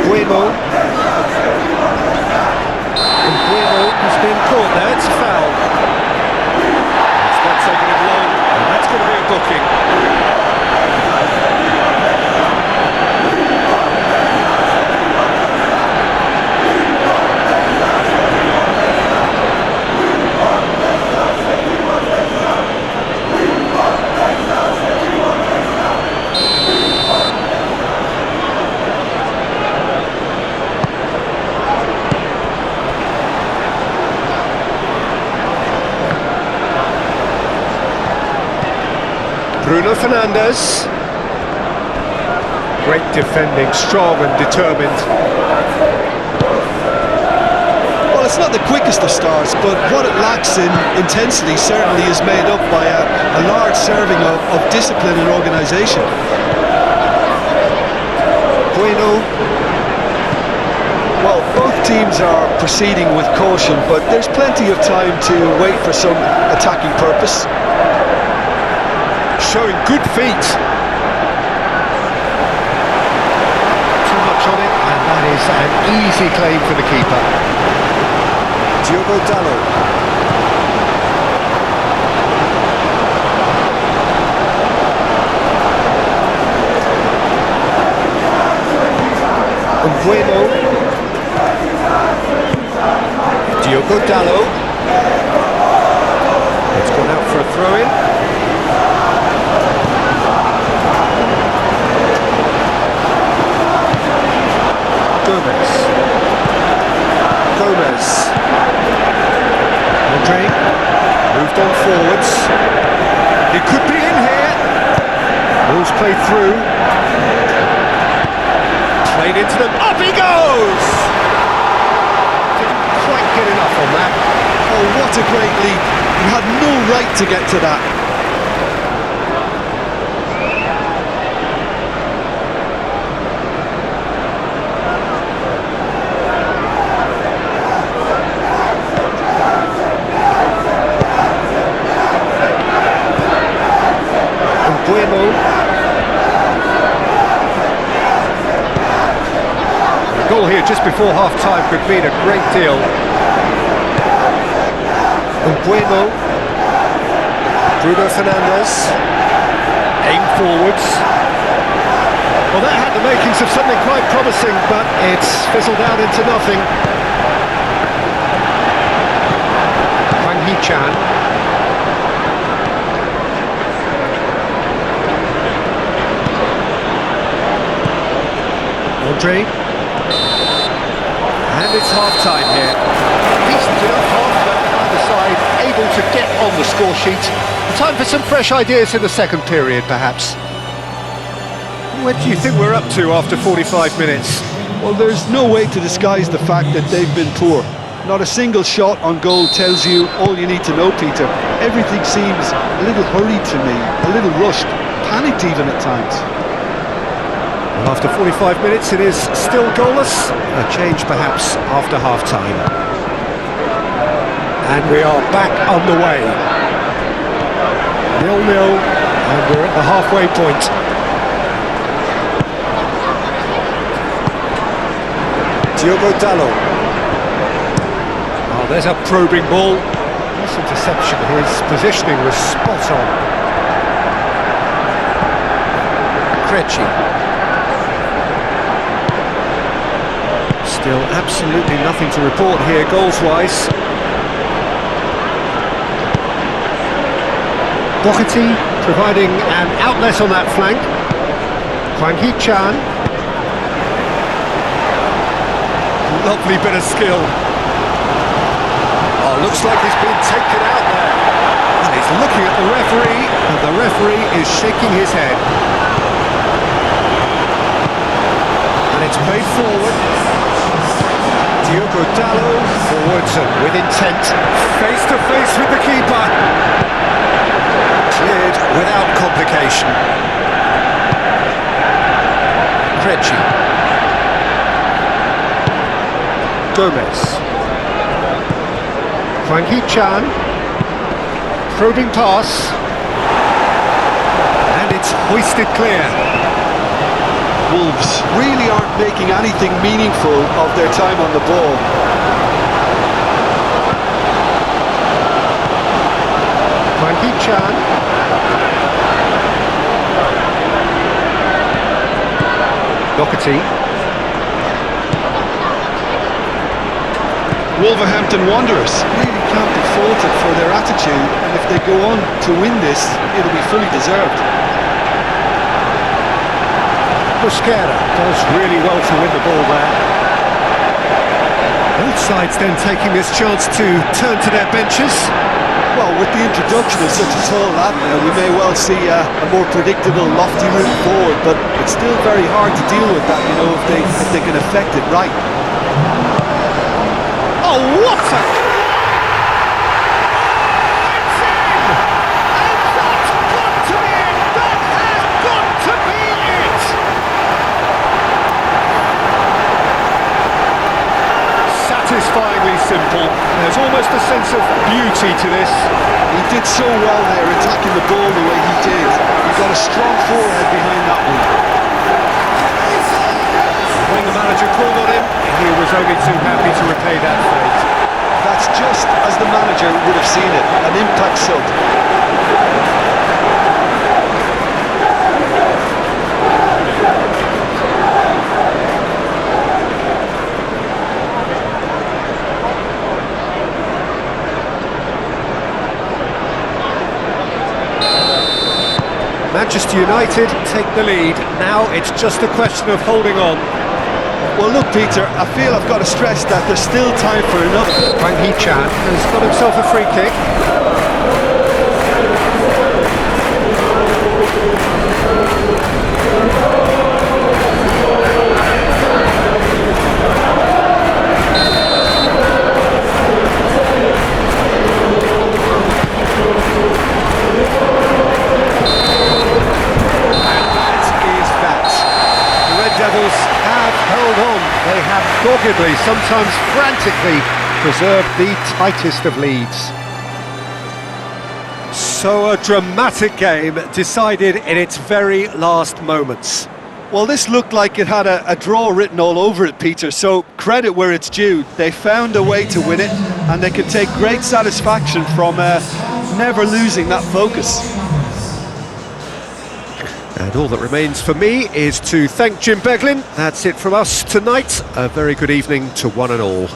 Bueno. And Bueno has been caught there, it's a foul. It's not taking it long, and that's going to be a booking. Bruno Fernandes. Great defending, strong and determined. Well, it's not the quickest of starts, but what it lacks in intensity certainly is made up by a large serving of discipline and organisation. Bueno. Well, both teams are proceeding with caution, but there's plenty of time to wait for some attacking purpose. Showing good feet. Too much on it, and that is an easy claim for the keeper. Diogo Dalot. Bueno. Diogo Dalot. It's gone out for a throw-in. Gomez. Andre moved on forwards. He could be in here. Ball's played through. Played into them. Up he goes! Didn't quite get enough on that. Oh, what a great leap. He had no right to get to that. The goal here just before half-time could mean a great deal. Bueno. Bruno Fernandes. Aim forwards. Well, that had the makings of something quite promising, but it's fizzled out into nothing. Hwang Hee-chan. Andre. And it's half-time here. Decent enough half, but either side able to get on the score sheet. Time for some fresh ideas in the second period, perhaps. Where do you think we're up to after 45 minutes? Well, there's no way to disguise the fact that they've been poor. Not a single shot on goal tells you all you need to know, Peter. Everything seems a little hurried to me, a little rushed, panicked even at times. After 45 minutes it is still goalless, a change perhaps after half-time. And we are back underway. 0-0, and we're at the halfway point. Diogo Dalot. Oh, there's a probing ball. Nice interception, his positioning was spot on. Krejci. Still absolutely nothing to report here goals-wise. Doherty providing an outlet on that flank. Hwang Hee-chan. Lovely bit of skill. Oh, looks like he's been taken out there. And he's looking at the referee, and the referee is shaking his head. And it's played forward. Diogo Dalot forwards and with intent, face to face with the keeper. Cleared without complication. Krejci. Gomez. Hwang Hee-chan. Probing pass. And it's hoisted clear. Wolves really aren't making anything meaningful of their time on the ball. Frankie Chan. Doherty. Wolverhampton Wanderers really can't be faulted for their attitude, and if they go on to win this, it'll be fully deserved. Mosquera does really well to win the ball there. Both sides then taking this chance to turn to their benches. Well, with the introduction of such a tall lad now, we may well see a more predictable, lofty route forward, but it's still very hard to deal with that, you know, if they can affect it right. Oh, what a... It's in! And that's got to be it! That has got to be it! Satisfyingly simple. There's almost a sense of beauty to this. He did so well there, attacking the ball the way he did. He got a strong forehead behind that one. When the manager called on him, he was only too happy to repay that fate. That's just as the manager would have seen it, an impact sub. Manchester United take the lead. Now it's just a question of holding on. Well, look, Peter, I feel I've got to stress that there's still time for enough. Wang Hee-chan has got himself a free kick. Devils have held on. They have doggedly, sometimes frantically, preserved the tightest of leads. So a dramatic game decided in its very last moments. Well, this looked like it had a draw written all over it, Peter, so credit where it's due. They found a way to win it, and they can take great satisfaction from never losing that focus. And all that remains for me is to thank Jim Beglin. That's it from us tonight. A very good evening to one and all.